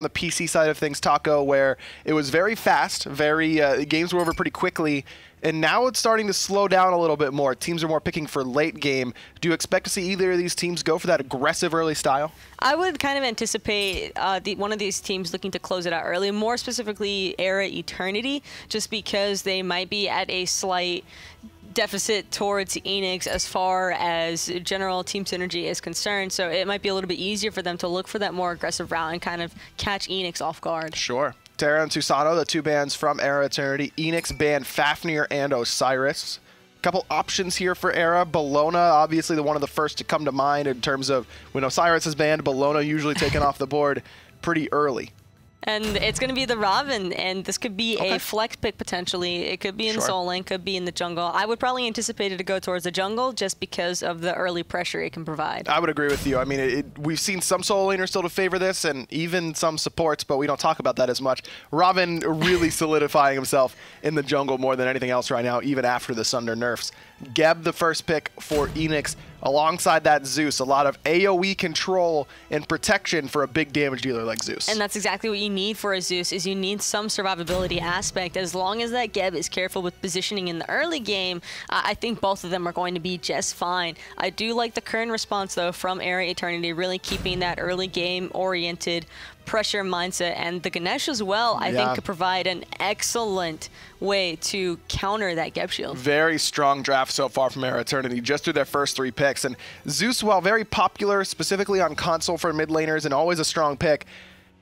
the PC side of things, Taco, where it was very fast, games were over pretty quickly, and now it's starting to slow down a little bit more. Teams are more picking for late game. Do you expect to see either of these teams go for that aggressive early style? I would kind of anticipate one of these teams looking to close it out early, more specifically eRa Eternity, just because they might be at a slight deficit towards Eanix as far as general team synergy is concerned, so it might be a little bit easier for them to look for that more aggressive route and kind of catch Eanix off guard. Sure. Terra and Susano, the two bans from eRa Eternity. Eanix banned Fafnir and Osiris. Couple options here for eRa. Bologna, obviously one of the first to come to mind in terms of when Osiris is banned, Bologna usually taken off the board pretty early. And it's going to be the Raven, and this could be a flex pick potentially. It could be in Soul Lane, could be in the jungle. I would probably anticipate it to go towards the jungle just because of the early pressure it can provide. I would agree with you. I mean, we've seen some Soul Laners still to favor this, and even some supports, but we don't talk about that as much. Raven really solidifying himself in the jungle more than anything else right now, even after the Sunder nerfs. Geb, the first pick for Eanix. Alongside that, Zeus. A lot of AoE control and protection for a big damage dealer like Zeus. And that's exactly what you need for a Zeus, is you need some survivability aspect. As long as that Geb is careful with positioning in the early game, I think both of them are going to be just fine. I do like the current response, though, from eRa Eternity, really keeping that early game-oriented pressure mindset, and the Ganesh as well, I think, could provide an excellent way to counter that Geb shield. Very strong draft so far from eRa Eternity, just through their first 3 picks. And Zeus, while very popular, specifically on console for mid laners and always a strong pick,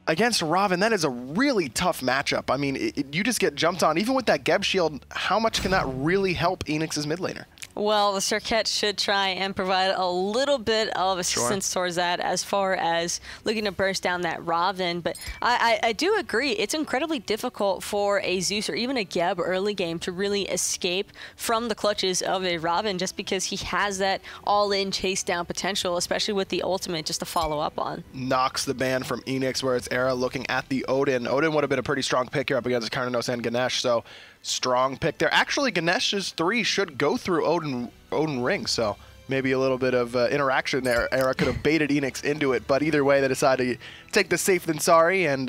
against Raven, that is a really tough matchup. I mean, you just get jumped on. Even with that Geb shield, how much can that really help Eanix's mid laner? Well, the Circuit should try and provide a little bit of assistance towards that as far as looking to burst down that Raven. But I do agree, it's incredibly difficult for a Zeus or even a Geb early game to really escape from the clutches of a Raven, just because he has that all-in chase down potential, especially with the ultimate just to follow up on. Knocks the ban from Eanix, where it's eRa looking at the Odin. Odin would have been a pretty strong pick here up against Karnanos and Ganesh, so strong pick there. Actually, Ganesh's 3 should go through Odin Ring, so maybe a little bit of interaction there. eRa could have baited Eanix into it, but either way, they decided to take the safe than sorry and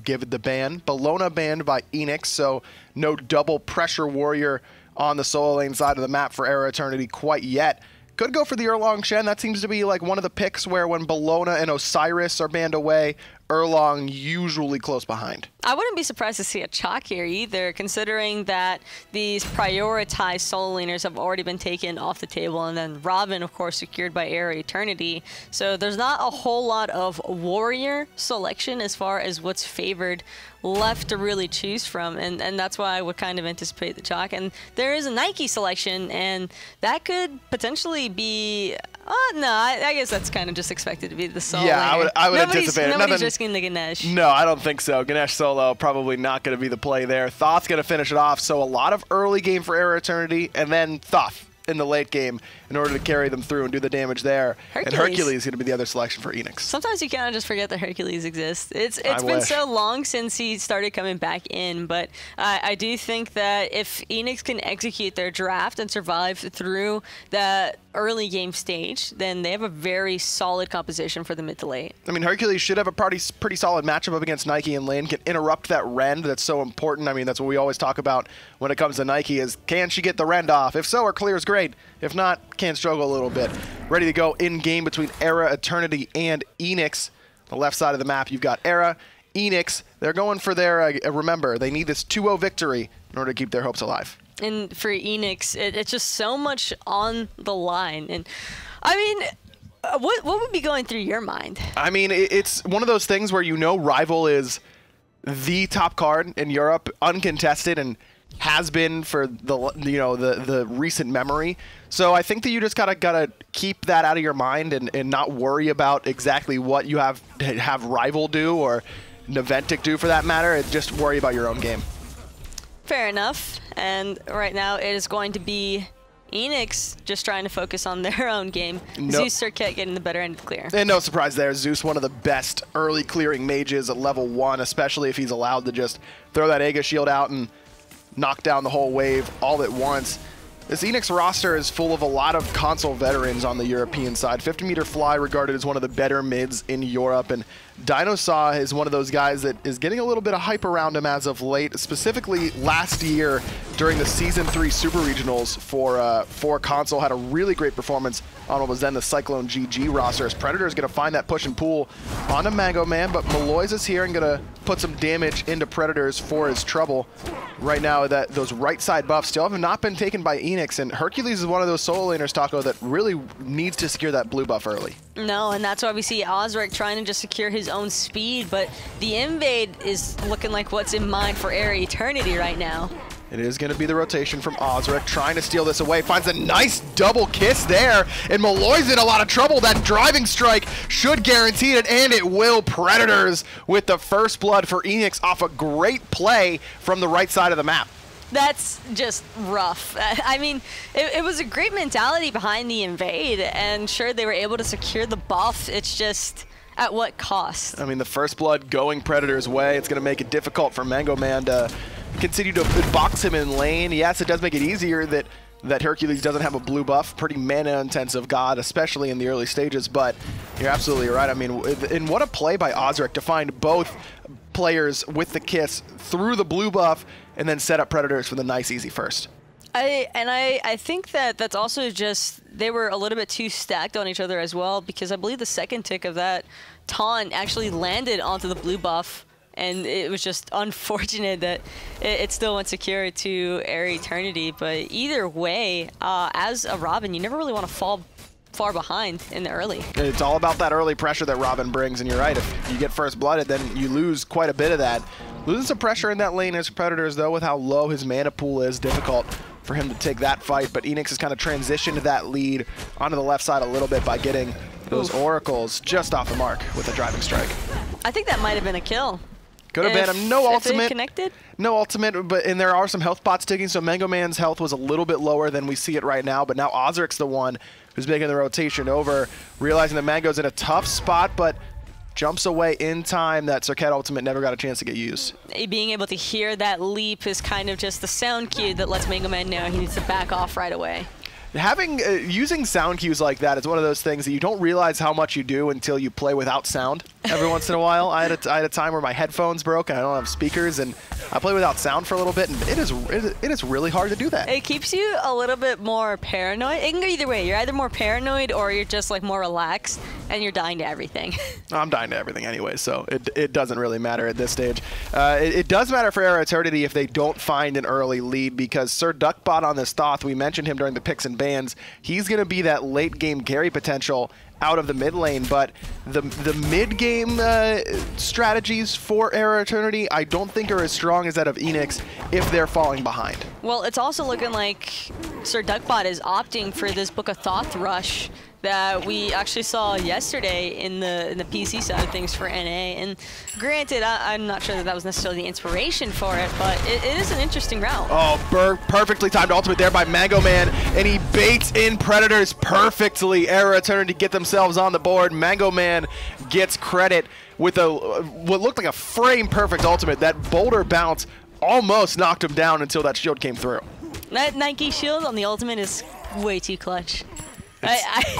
give it the ban. Bologna banned by Eanix, so no double pressure warrior on the solo lane side of the map for eRa Eternity quite yet. Could go for the Erlong Shen. That seems to be like one of the picks where when Bologna and Osiris are banned away, Erlong usually close behind. I wouldn't be surprised to see a Chalk here either, considering that these prioritized solo laners have already been taken off the table, and then Raven, of course, secured by eRa Eternity. So there's not a whole lot of warrior selection as far as what's favored left to really choose from, and that's why I would kind of anticipate the Chalk. And there is a Nike selection, and that could potentially be... no, I guess that's kind of just expected to be the solo. Yeah, I would anticipate it. Nobody's risking the Ganesh. No, I don't think so. Ganesh solo probably not going to be the play there. Thoth's going to finish it off, so a lot of early game for eRa Eternity, and then Thoth in the late game in order to carry them through and do the damage there. And Hercules is going to be the other selection for Eanix. Sometimes you kind of just forget that Hercules exists. It's been so long since he started coming back in, but I do think that if Eanix can execute their draft and survive through that early game stage, then they have a very solid composition for the mid to late. I mean, Hercules should have a pretty solid matchup up against Nike in lane, can interrupt that rend that's so important. I mean, that's what we always talk about when it comes to Nike is, can she get the rend off? If so, her clear is great. If not, can struggle a little bit. Ready to go in game between eRa Eternity and Eanix. The left side of the map, you've got eRa, Eanix. They're going for their, remember, they need this 2-0 victory in order to keep their hopes alive. And for Eanix, it's just so much on the line. And I mean, what would be going through your mind? I mean, it's one of those things where you know Rival is the top card in Europe, uncontested, and has been for the recent memory. So I think that you just gotta keep that out of your mind and not worry about exactly what you have Rival do or Naventic do for that matter. And just worry about your own game. Fair enough. And right now it is going to be Eanix just trying to focus on their own game. Zeus Circuit getting the better end of the clear. And no surprise there. Zeus, one of the best early clearing mages at level 1, especially if he's allowed to just throw that Aegis shield out and knock down the whole wave all at once. This Eanix roster is full of a lot of console veterans on the European side. 50-meter Fly regarded as one of the better mids in Europe, and Dinosaw is one of those guys that is getting a little bit of hype around him as of late, specifically last year during the Season 3 Super Regionals for console. Had a really great performance on what was then the Cyclone GG roster. As Predator is going to find that push and pull onto Mango Man, but Maloys is here and going to put some damage into Predators for his trouble. Right now, those right side buffs still have not been taken by Eanix, and Hercules is one of those solo laners, Taco, that really needs to secure that blue buff early. No, and that's why we see Osric trying to just secure his own speed, but the invade is looking like what's in mind for eRa Eternity right now. It is going to be the rotation from Osric, trying to steal this away. Finds a nice double kiss there, and Malloy's in a lot of trouble. That driving strike should guarantee it, and it will. Predators with the first blood for Eanix off a great play from the right side of the map. That's just rough. I mean, it was a great mentality behind the invade, and sure, they were able to secure the buff. It's just, at what cost? I mean, the first blood going Predator's way. It's going to make it difficult for Mango Man to continue to box him in lane. Yes, it does make it easier that Hercules doesn't have a blue buff. Pretty mana-intensive god, especially in the early stages, but you're absolutely right. I mean, and what a play by Osric to find both players with the kiss through the blue buff and then set up Predators for the nice, easy first. I think that's also just they were a little bit too stacked on each other as well, because I believe the second tick of that taunt actually landed onto the blue buff, and it was just unfortunate that it still went secure to eRa Eternity. But either way, as a Robin, you never really want to fall far behind in the early. It's all about that early pressure that Robin brings, and you're right, if you get first blooded, then you lose quite a bit of that. Losing some pressure in that lane as Predators, though, with how low his mana pool is, difficult for him to take that fight, but Eanix has kind of transitioned that lead onto the left side a little bit by getting those Oracles just off the mark with a driving strike. I think that might have been a kill. Could have been. No ultimate. Connected? No ultimate, and there are some health pots ticking, so Mango Man's health was a little bit lower than we see it right now, but now Osric's the one who's making the rotation over, realizing that Mango's in a tough spot, but jumps away in time. That Circuit ultimate never got a chance to get used. Being able to hear that leap is kind of just the sound cue that lets Mango Man know he needs to back off right away. Using sound cues like that is one of those things that you don't realize how much you do until you play without sound every once in a while. I had a time where my headphones broke and I don't have speakers, and I play without sound for a little bit, and it is really hard to do that. It keeps you a little bit more paranoid. It can go either way. You're either more paranoid or you're just like more relaxed and you're dying to everything. I'm dying to everything anyway, so it doesn't really matter at this stage. It does matter for eRa Eternity if they don't find an early lead, because Sir Duckbot on this Thoth, we mentioned him during the picks and bans, he's going to be that late game carry potential out of the mid lane, but the mid game strategies for eRa Eternity I don't think are as strong as that of Eanix if they're falling behind. Well, it's also looking like Sir Duckbot is opting for this Book of Thoth rush that we actually saw yesterday in the PC side of things for NA. And granted, I'm not sure that was necessarily the inspiration for it, but it is an interesting route. Oh, perfectly timed ultimate there by Mango Man, and he baits in Predators perfectly. eRa Eternity get themselves on the board. Mango Man gets credit with what looked like a frame-perfect ultimate. That boulder bounce almost knocked him down until that shield came through. That Nike shield on the ultimate is way too clutch.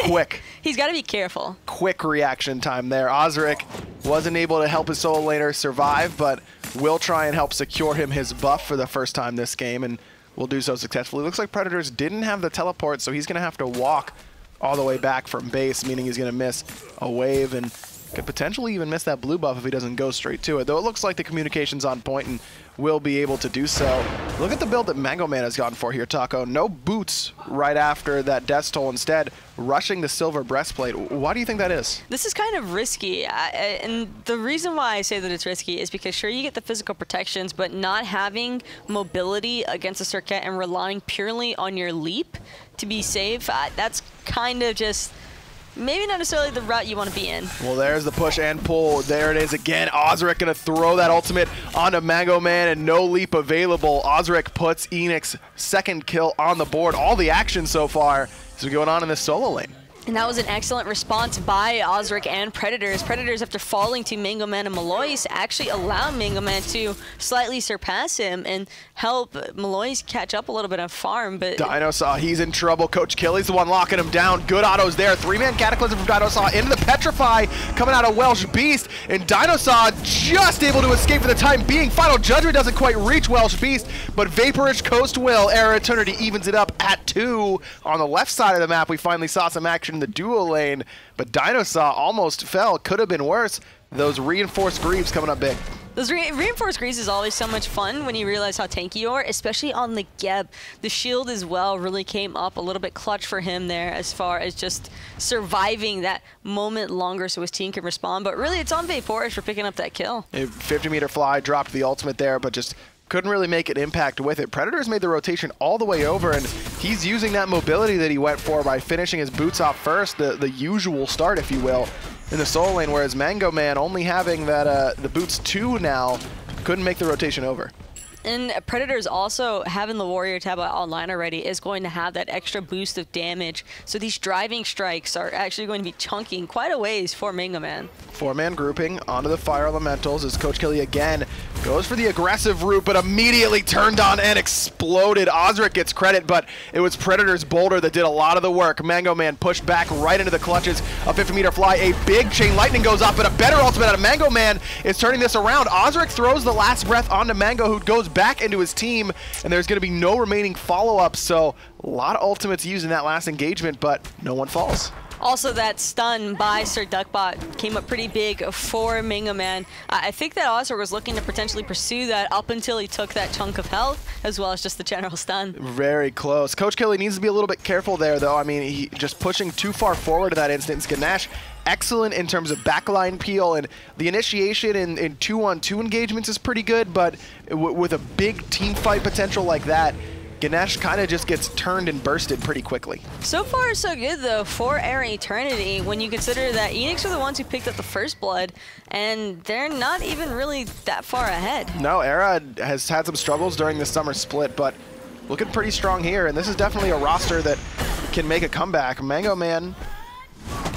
Quick. He's got to be careful. Quick reaction time there. Osric wasn't able to help his solo laner survive, but will try and help secure him his buff for the first time this game, and will do so successfully. Looks like Predators didn't have the teleport, so he's going to have to walk all the way back from base, meaning he's going to miss a wave and could potentially even miss that blue buff if he doesn't go straight to it. Though it looks like the communication's on point and will be able to do so. Look at the build that Mango Man has gone for here, Taco. No boots right after that Death's Toll, instead rushing the silver breastplate. Why do you think that is? This is kind of risky, and the reason why I say that it's risky is because sure, you get the physical protections, but not having mobility against a circuit and relying purely on your leap to be safe, that's kind of just maybe not necessarily the route you want to be in. Well, there's the push and pull. There it is again. Osric going to throw that ultimate onto Mango Man, and no leap available. Osric puts Eanix second kill on the board. All the action so far is going on in this solo lane. And that was an excellent response by Osric and Predators. Predators, after falling to Mango Man and Malois, actually allowed Mango Man to slightly surpass him and help Malois catch up a little bit on farm. But Dinosaur, he's in trouble. Coach Killy's the one locking him down. Good autos there. 3-man Cataclysm from Dinosaur into the Petrify, coming out of Welsh Beast. And Dinosaur just able to escape for the time being. Final Judgment doesn't quite reach Welsh Beast, but Vaporish Coast will. eRa Eternity evens it up at 2. On the left side of the map, we finally saw some action in the duo lane, but Dinosaur almost fell. Could have been worse. Those reinforced greaves coming up big. Those reinforced greaves is always so much fun when you realize how tanky you are, especially on the Geb. The shield as well really came up a little bit clutch for him there as far as just surviving that moment longer so his team can respond. But really, it's on Vaporish for picking up that kill. A 50-meter fly dropped the ultimate there, but just couldn't really make an impact with it. Predators made the rotation all the way over, and he's using that mobility that he went for by finishing his boots off first, the usual start, if you will, in the solo lane, whereas Mango Man only having that the boots 2 now couldn't make the rotation over. And Predators also having the Warrior tab online already is going to have that extra boost of damage. So these driving strikes are actually going to be chunking quite a ways for Mango Man. 4-man grouping onto the Fire Elementals as Coach Killy again goes for the aggressive route, but immediately turned on and exploded. Osric gets credit, but it was Predator's Boulder that did a lot of the work. Mango Man pushed back right into the clutches. A 50-meter fly, a big chain lightning goes off, but a better ultimate out of Mango Man is turning this around. Osric throws the last breath onto Mango, who goes back into his team, and there's going to be no remaining follow-up, so a lot of ultimates used in that last engagement, but no one falls. Also, that stun by Sir Duckbot came up pretty big for Mango Man. I think that Osric was looking to potentially pursue that up until he took that chunk of health, as well as just the general stun. Very close. Coach Killy needs to be a little bit careful there, though. I mean, he just pushing too far forward in that instance. Ganesh, excellent in terms of backline peel, and the initiation in 2-on-2 engagements is pretty good, but with a big team fight potential like that, Ganesh kind of just gets turned and bursted pretty quickly. So far, so good, though, for eRa Eternity, when you consider that Eanix are the ones who picked up the first blood, and they're not even really that far ahead. No, eRa has had some struggles during the summer split, but looking pretty strong here, and this is definitely a roster that can make a comeback. Mango Man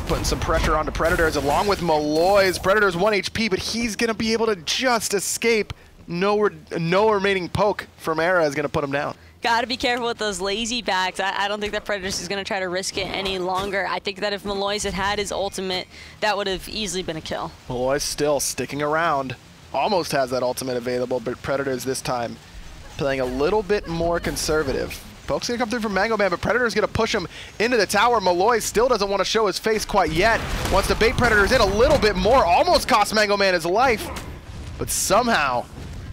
putting some pressure onto Predators, along with Malois. Predators 1 HP, but he's going to be able to just escape. No remaining poke from eRa is going to put him down. Gotta be careful with those lazy backs. I don't think that Predators is gonna try to risk it any longer. I think that if Malois had had his ultimate, that would have easily been a kill. Malois still sticking around. Almost has that ultimate available, but Predators this time playing a little bit more conservative. Poke's gonna come through from Mango Man, but Predator's gonna push him into the tower. Malois still doesn't want to show his face quite yet. Wants to bait Predators in a little bit more. Almost cost Mango Man his life, but somehow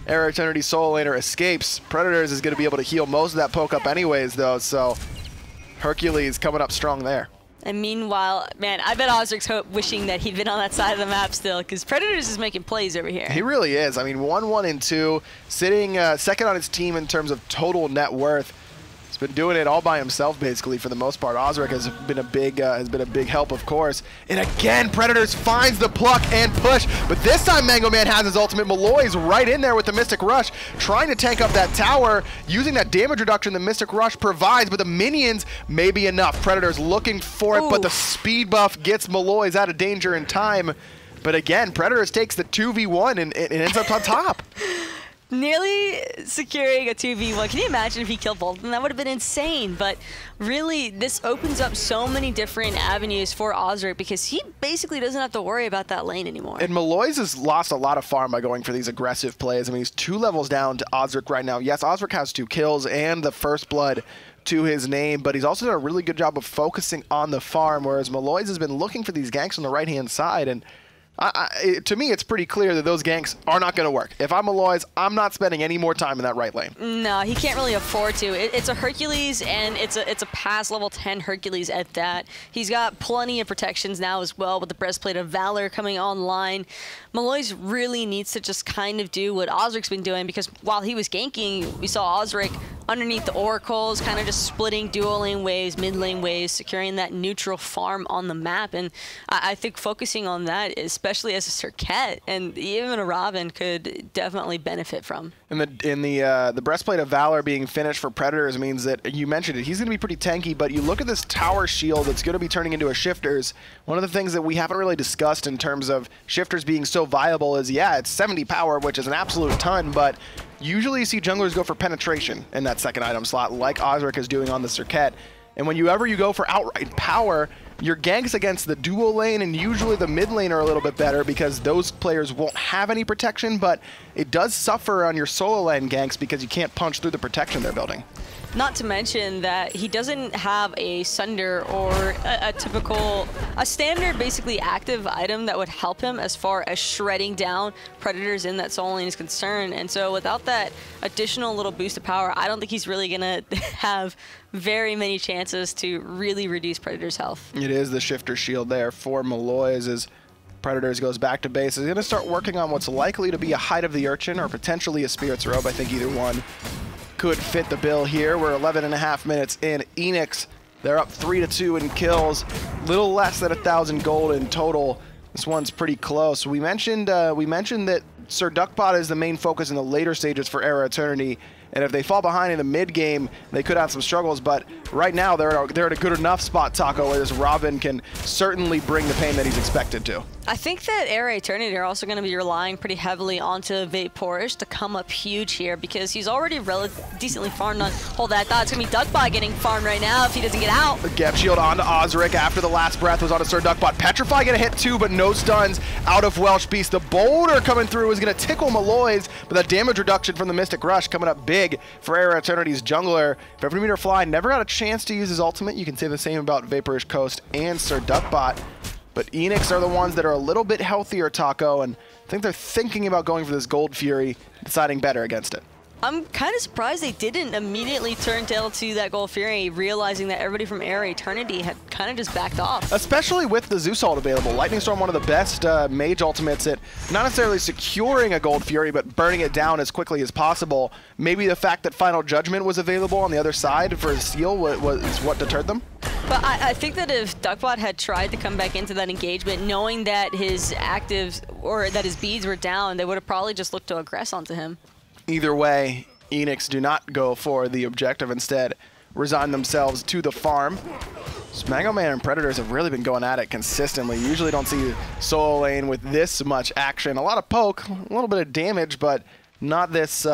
eRa Eternity solo laner escapes. Predators is going to be able to heal most of that poke up anyways, though, so Hercules coming up strong there. And meanwhile, man, I bet Osric's wishing that he'd been on that side of the map still, because Predators is making plays over here. He really is. I mean, 1-1 and 2, sitting second on his team in terms of total net worth. He's been doing it all by himself, basically, for the most part. Osric has been a big help, of course. And again, Predators finds the pluck and push, but this time Mango Man has his ultimate. Malois right in there with the Mystic Rush, trying to tank up that tower, using that damage reduction the Mystic Rush provides, but the minions may be enough. Predators looking for it, but the speed buff gets Malois out of danger in time. But again, Predators takes the 2v1 and it ends up on top. Nearly securing a 2v1. Can you imagine if he killed both of them? That would have been insane. But really, this opens up so many different avenues for Osric because he basically doesn't have to worry about that lane anymore. And Malois has lost a lot of farm by going for these aggressive plays. I mean, he's 2 levels down to Osric right now. Yes, Osric has 2 kills and the first blood to his name, but he's also done a really good job of focusing on the farm, whereas Malois has been looking for these ganks on the right-hand side, and to me, it's pretty clear that those ganks are not going to work. If I'm Malois, I'm not spending any more time in that right lane. No, he can't really afford to. It's a Hercules, and it's a past level 10 Hercules at that. He's got plenty of protections now as well with the Breastplate of Valor coming online. Malois really needs to just kind of do what Osric's been doing, because while he was ganking, we saw Osric underneath the oracles, kind of just splitting dual lane waves, mid lane waves, securing that neutral farm on the map. And I think focusing on that, especially as a Circuit and even a Robin, could definitely benefit from. And the Breastplate of Valor being finished for Predators means that, you mentioned it, he's going to be pretty tanky, but you look at this tower shield that's going to be turning into a Shifters. One of the things that we haven't really discussed in terms of Shifters being so viable is, yeah, it's 70 power, which is an absolute ton, but usually you see junglers go for penetration in that second item slot, like Osric is doing on the Circuit. And whenever you go for outright power, your ganks against the dual lane and usually the mid lane are a little bit better because those players won't have any protection, but it does suffer on your solo lane ganks because you can't punch through the protection they're building. Not to mention that he doesn't have a Sunder or a standard basically active item that would help him as far as shredding down Predators in that solo lane is concerned. And so without that additional little boost of power, I don't think he's really going to have very many chances to really reduce Predator's health. It is the Shifter shield there for Malloys as Predators goes back to base. He's going to start working on what's likely to be a Hide of the Urchin or potentially a Spirit's Robe. I think either one could fit the bill here. We're 11.5 minutes in. Eanix, they're up 3-2 in kills. Little less than 1,000 gold in total. This one's pretty close. We mentioned that Sir Duckbot is the main focus in the later stages for Era Eternity. And if they fall behind in the mid game, they could have some struggles. But right now, they're at a good enough spot, Taco, where this Robin can certainly bring the pain that he's expected to. I think that Era Eternity are also going to be relying pretty heavily onto Vaporish to come up huge here because he's already decently farmed on. Hold that thought. It's going to be Duckbot getting farmed right now if he doesn't get out. The Gap Shield onto Osric after the last breath was onto Sir Duckbot. Petrify get a hit too, but no stuns out of Welsh Beast. The Boulder coming through is going to tickle Malloys, but that damage reduction from the Mystic Rush coming up big for Era Eternity's jungler. 50-meter Fly never got a chance to use his ultimate. You can say the same about Vaporish Coast and Sir Duckbot. But Eanix are the ones that are a little bit healthier, Taco, and I think they're thinking about going for this Gold Fury, deciding better against it. I'm kind of surprised they didn't immediately turn tail to that Gold Fury, realizing that everybody from Era Eternity had kind of just backed off. Especially with the Zeus ult available. Lightning Storm, one of the best mage ultimates at not necessarily securing a Gold Fury, but burning it down as quickly as possible. Maybe the fact that Final Judgment was available on the other side for SCL was what deterred them. But I think that if Duckbot had tried to come back into that engagement, knowing that his actives or that his beads were down, they would have probably just looked to aggress onto him. Either way, Eanix do not go for the objective. Instead, resign themselves to the farm. Mango Man and Predators have really been going at it consistently. You usually don't see solo lane with this much action. A lot of poke, a little bit of damage, but not this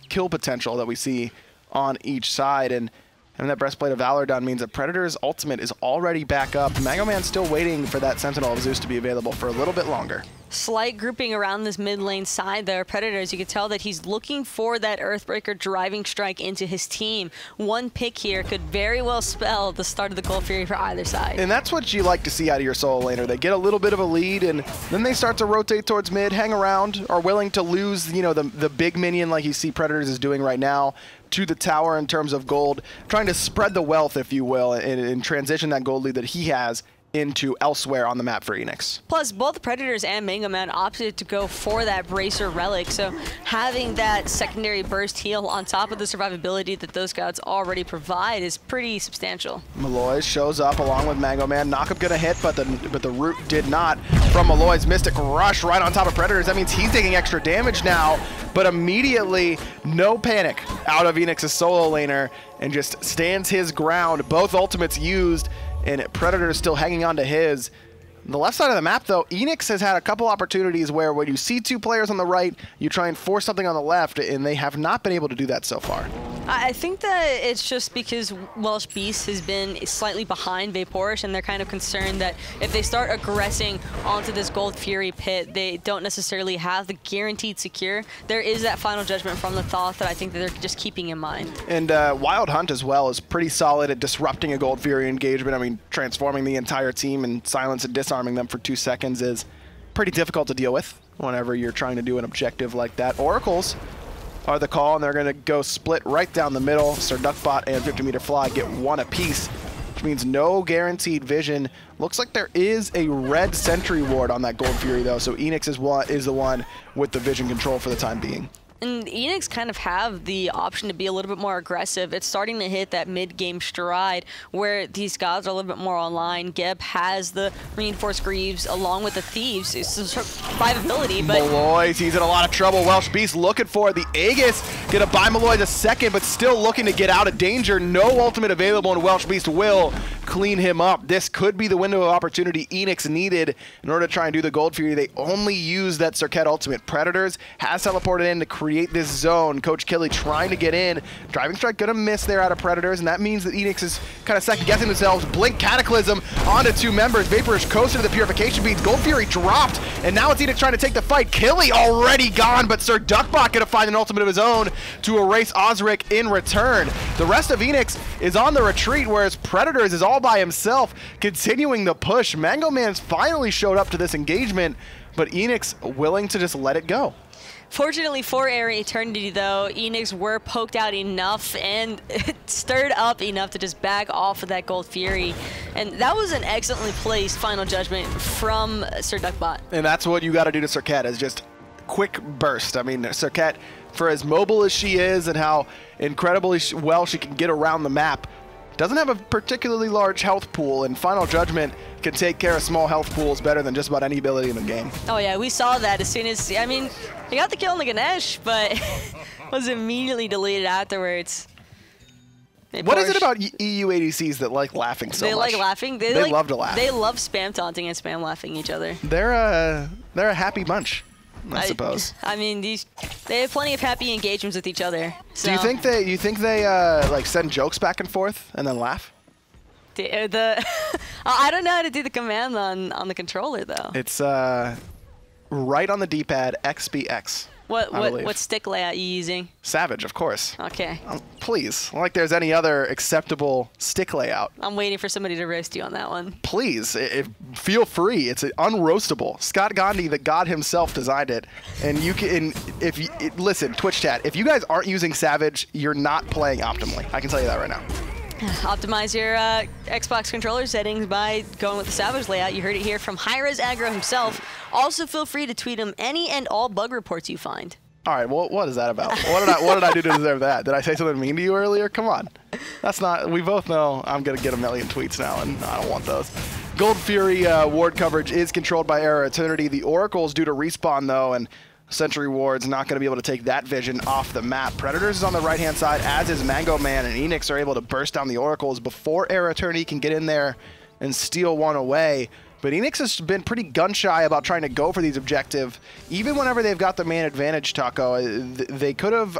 kill potential that we see on each side. And having that Breastplate of Valor done means that Predator's ultimate is already back up. Mango Man's still waiting for that Sentinel of Zeus to be available for a little bit longer. Slight grouping around this mid lane side there. Predators, you can tell that he's looking for that Earthbreaker driving strike into his team. One pick here could very well spell the start of the Gold Fury for either side. And that's what you like to see out of your solo laner. They get a little bit of a lead, and then they start to rotate towards mid, hang around, are willing to lose, you know, the big minion like you see Predators is doing right now to the tower in terms of gold, trying to spread the wealth, if you will, and transition that gold lead that he has into elsewhere on the map for Eanix. Plus, both Predators and Mango Man opted to go for that Bracer Relic, so having that secondary burst heal on top of the survivability that those scouts already provide is pretty substantial. Malloy shows up along with Mango Man. Knockup gonna hit, but the root did not from Malloy's Mystic Rush right on top of Predators. That means he's taking extra damage now, but immediately, no panic out of Eanix's solo laner and just stands his ground. Both ultimates used, and Predator is still hanging on to his. The left side of the map, though, Eanix has had a couple opportunities where when you see two players on the right, you try and force something on the left, and they have not been able to do that so far. I think that it's just because Welsh Beast has been slightly behind Vaporish, and they're kind of concerned that if they start aggressing onto this Gold Fury pit, they don't necessarily have the guaranteed secure. There is that Final Judgment from the Thoth that I think that they're just keeping in mind. And Wild Hunt as well is pretty solid at disrupting a Gold Fury engagement. I mean, transforming the entire team and silence and disarming them for 2 seconds is pretty difficult to deal with whenever you're trying to do an objective like that. Oracles are the call, and they're going to go split right down the middle. Sir Duckbot and 50-meter Fly get one apiece, which means no guaranteed vision. Looks like there is a red sentry ward on that Gold Fury, though, so Eanix is the one with the vision control for the time being. And Eanix kind of have the option to be a little bit more aggressive. It's starting to hit that mid-game stride where these guys are a little bit more online. Geb has the reinforced Greaves along with the Thieves. It's survivability, but... Malloy, he's in a lot of trouble. Welsh Beast looking for the Aegis. Gonna buy Malloy the second, but still looking to get out of danger. No ultimate available, and Welsh Beast will clean him up. This could be the window of opportunity Eanix needed in order to try and do the Gold Fury. They only use that Circuit ultimate. Predators has teleported in to create this zone. Coach Killy trying to get in. Driving Strike gonna miss there out of Predators, and that means that Eanix is kind of second guessing themselves. Blink Cataclysm onto 2 members. Vaporish coasted to the Purification Beads. Gold Fury dropped, and now it's Eanix trying to take the fight. Killy already gone, but Sir Duckbot gonna find an ultimate of his own to erase Osric in return. The rest of Eanix is on the retreat, whereas Predators is all by himself, continuing the push. Mango Man's finally showed up to this engagement, but Eanix willing to just let it go. Fortunately for eRa Eternity, though, Eanix were poked out enough and stirred up enough to just back off of that Gold Fury. And that was an excellently placed Final Judgment from Sir Duckbot. And that's what you got to do to Circuit, is just quick burst. I mean, Circuit, for as mobile as she is and how incredibly well she can get around the map, doesn't have a particularly large health pool, and Final Judgment can take care of small health pools better than just about any ability in the game. Oh yeah, we saw that as soon as, I mean, he got the kill on the Ganesh, but was immediately deleted afterwards. What is it about EU ADCs that like laughing so much? They like laughing? They love to laugh. They love spam taunting and spam laughing each other. They're a happy bunch, I suppose. I mean, they have plenty of happy engagements with each other. So. Do you think they like send jokes back and forth and then laugh? I don't know how to do the command on the controller though. It's right on the D-pad, XBX. What stick layout you using? Savage, of course. Okay. Please, like there's any other acceptable stick layout. I'm waiting for somebody to roast you on that one. Please, feel free. It's unroastable. Scott Gandhi, the god himself, designed it, and you can. Listen, Twitch chat. If you guys aren't using Savage, you're not playing optimally. I can tell you that right now. Optimize your Xbox controller settings by going with the Savage layout. You heard it here from Hi-Rez Aggro himself. Also, feel free to tweet him any and all bug reports you find. All right, well, what is that about? What did I do to deserve that? Did I say something mean to you earlier? Come on. That's not. We both know I'm gonna get a million tweets now, and I don't want those. Gold Fury ward coverage is controlled by eRa Eternity. The Oracle's due to respawn though, and Sentry Ward's not going to be able to take that vision off the map. Predators is on the right-hand side, as is Mango Man, and Eanix are able to burst down the Oracles before eRa Eternity can get in there and steal one away. But Eanix has been pretty gun-shy about trying to go for these objectives. Even whenever they've got the man advantage, Taco, they could have...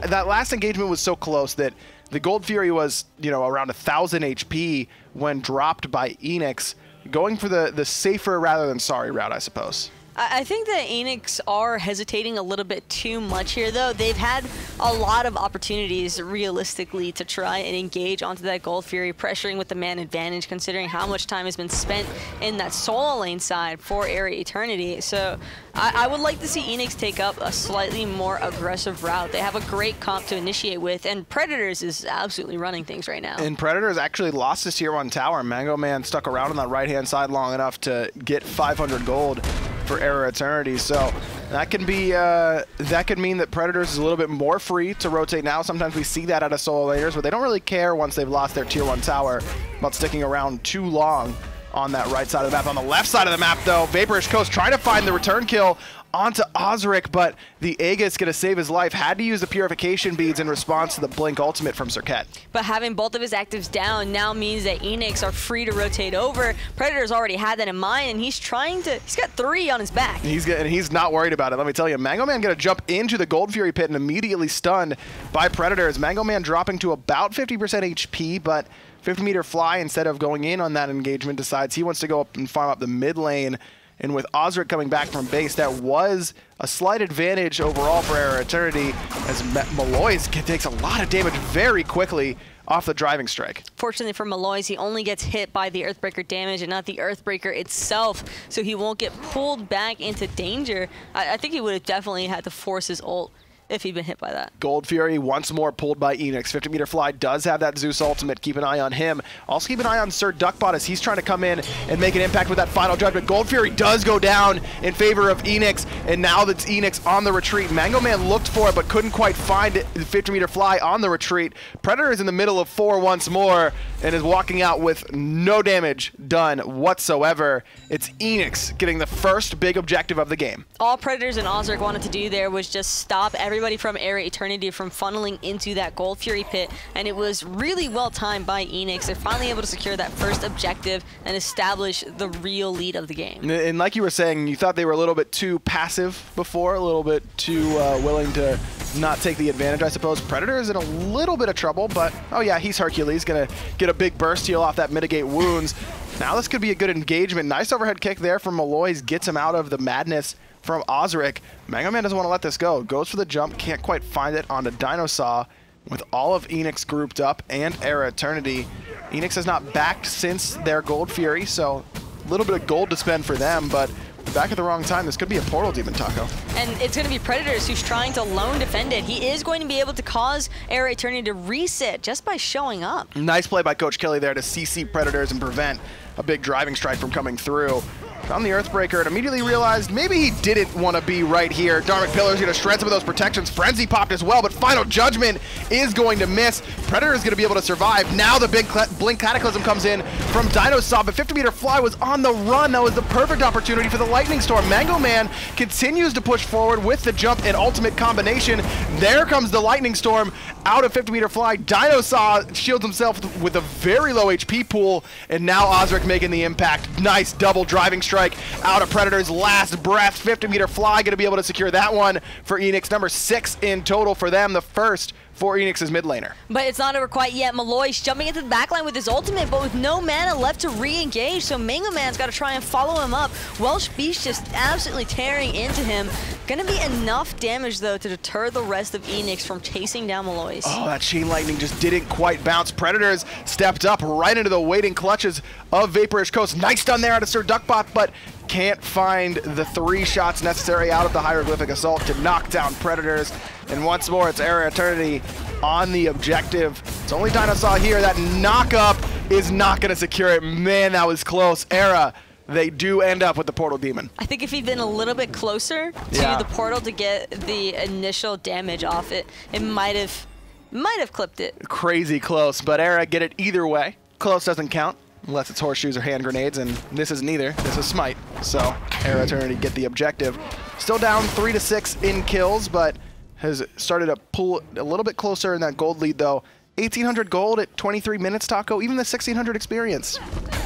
that last engagement was so close that the Gold Fury was, you know, around 1,000 HP when dropped by Eanix, going for the safer rather than sorry route, I suppose. I think that Eanix are hesitating a little bit too much here, though. They've had a lot of opportunities, realistically, to try and engage onto that Gold Fury, pressuring with the man advantage, considering how much time has been spent in that solo lane side for eRa Eternity. So I would like to see Eanix take up a slightly more aggressive route. They have a great comp to initiate with, and Predators is absolutely running things right now. And Predators actually lost this tier 1 tower. Mango Man stuck around on that right-hand side long enough to get 500 gold for eRa Eternity, so that can be that could mean that Predators is a little bit more free to rotate now. Sometimes we see that out of solo laners, but they don't really care once they've lost their tier 1 tower about sticking around too long on that right side of the map. On the left side of the map, though, Vaporish Coast trying to find the return kill onto Osric, but the Aegis going to save his life. Had to use the Purification Beads in response to the Blink ultimate from Circuit. But having both of his actives down now means that Eanix are free to rotate over. Predator's already had that in mind, and he's got 3 on his back. He's not worried about it, let me tell you. Mango Man going to jump into the Gold Fury pit and immediately stunned by Predators. Mango Man dropping to about 50% HP, but 50-meter fly, instead of going in on that engagement, decides he wants to go up and farm up the mid lane. And with Osric coming back from base, that was a slight advantage overall for eRa Eternity, as Malloy's takes a lot of damage very quickly off the driving strike. Fortunately for Malloy's, he only gets hit by the Earthbreaker damage and not the Earthbreaker itself, so he won't get pulled back into danger. I think he would have definitely had to force his ult if he'd been hit by that. Gold Fury once more pulled by Eanix. 50-meter fly does have that Zeus ultimate. Keep an eye on him. Also keep an eye on Sir Duckbot as he's trying to come in and make an impact with that final judgment. Gold Fury does go down in favor of Eanix, and now that's Eanix on the retreat. Mango Man looked for it but couldn't quite find it. The 50-meter fly on the retreat. Predator is in the middle of 4 once more and is walking out with no damage done whatsoever. It's Eanix getting the first big objective of the game. All Predators and Ozark wanted to do there was just stop everybody from eRa Eternity from funneling into that Gold Fury pit, and it was really well timed by Eanix. They're finally able to secure that first objective and establish the real lead of the game. And like you were saying, you thought they were a little bit too passive before, a little bit too willing to not take the advantage, I suppose. Predator is in a little bit of trouble, but oh yeah, he's Hercules, gonna get a big burst heal off that mitigate wounds. Now this could be a good engagement. Nice overhead kick there from Malloy's, gets him out of the madness from Ozric. Mango Man doesn't want to let this go. Goes for the jump, can't quite find it onto Dinosaur with all of Eanix grouped up and eRa Eternity. Eanix has not backed since their Gold Fury, so a little bit of gold to spend for them, but back at the wrong time. This could be a portal demon, Taco. And it's going to be Predators who's trying to lone defend it. He is going to be able to cause eRa Eternity to reset just by showing up. Nice play by Coach Kelly there to CC Predators and prevent a big driving strike from coming through. Found the Earthbreaker and immediately realized maybe he didn't want to be right here. Dharmic Pillar's going to shred some of those protections. Frenzy popped as well, but Final Judgment is going to miss. Predator is going to be able to survive. Now the big Blink Cataclysm comes in from Dinosaur, but 50-meter fly was on the run. That was the perfect opportunity for the Lightning Storm. Mango Man continues to push forward with the jump and ultimate combination. There comes the Lightning Storm out of 50-meter fly. Dinosaur shields himself with a very low HP pool, and now Ozric making the impact. Nice double driving strike out of Predator's last breath. 50-meter fly going to be able to secure that one for Eanix. Number 6 in total for them, the first for Eanix's mid laner. But it's not over quite yet. Malloy's jumping into the backline with his ultimate, but with no mana left to re-engage, so Mango Man's got to try and follow him up. Welsh Beast just absolutely tearing into him. Gonna be enough damage, though, to deter the rest of Eanix from chasing down Malloy's. Oh, that Chain Lightning just didn't quite bounce. Predators stepped up right into the waiting clutches of Vaporish Coast. Nice stun there out of Sir Duckbot, but can't find the 3 shots necessary out of the Hieroglyphic Assault to knock down Predators. And once more, it's eRa Eternity on the objective. It's only Dinosaur here. That knock-up is not going to secure it. Man, that was close. eRa, they do end up with the Portal Demon. I think if he'd been a little bit closer to the portal to get the initial damage off it, it might have clipped it. Crazy close, but eRa get it either way. Close doesn't count unless it's horseshoes or hand grenades, and this is neither. This is Smite. So eRa Eternity get the objective. Still down 3-6 in kills, but has started to pull a little bit closer in that gold lead, though. 1,800 gold at 23 minutes, Taco. Even the 1,600 experience.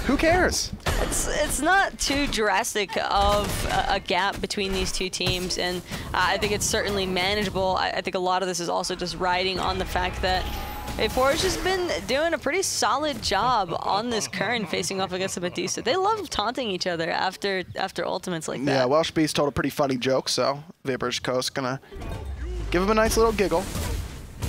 Who cares? It's not too drastic of a gap between these two teams, and I think it's certainly manageable. I think a lot of this is also just riding on the fact that Vaporish has been doing a pretty solid job on this current facing off against the Medusa. They love taunting each other after ultimates like that. Yeah, Welsh Beast told a pretty funny joke, so Vaporish Coast gonna give him a nice little giggle.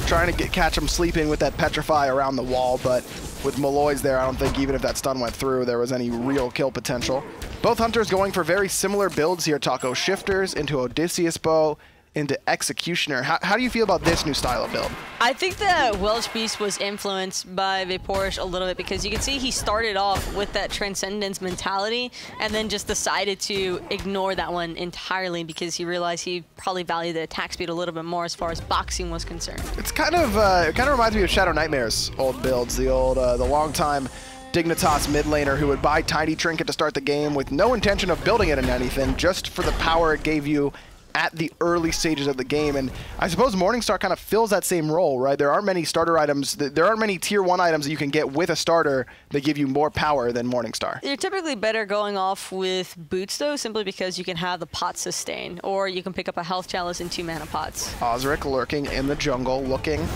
Trying to catch him sleeping with that Petrify around the wall, but with Malloy's there, I don't think even if that stun went through, there was any real kill potential. Both Hunters going for very similar builds here, Taco. Shifters into Odysseus Bow, into Executioner. How do you feel about this new style of build? I think that Welsh Beast was influenced by Vaporish a little bit, because you can see he started off with that Transcendence mentality and then just decided to ignore that one entirely because he realized he probably valued the attack speed a little bit more as far as boxing was concerned. It's kind of it kind of reminds me of Shadow Nightmare's old builds, the long-time Dignitas mid laner who would buy Tiny Trinket to start the game with no intention of building it in anything, just for the power it gave you at the early stages of the game. And I suppose Morningstar kind of fills that same role, right? There aren't many starter items, there aren't many tier 1 items that you can get with a starter that give you more power than Morningstar. You're typically better going off with Boots, though, simply because you can have the pot sustain, or you can pick up a health chalice in 2 mana pots. Ozric lurking in the jungle, looking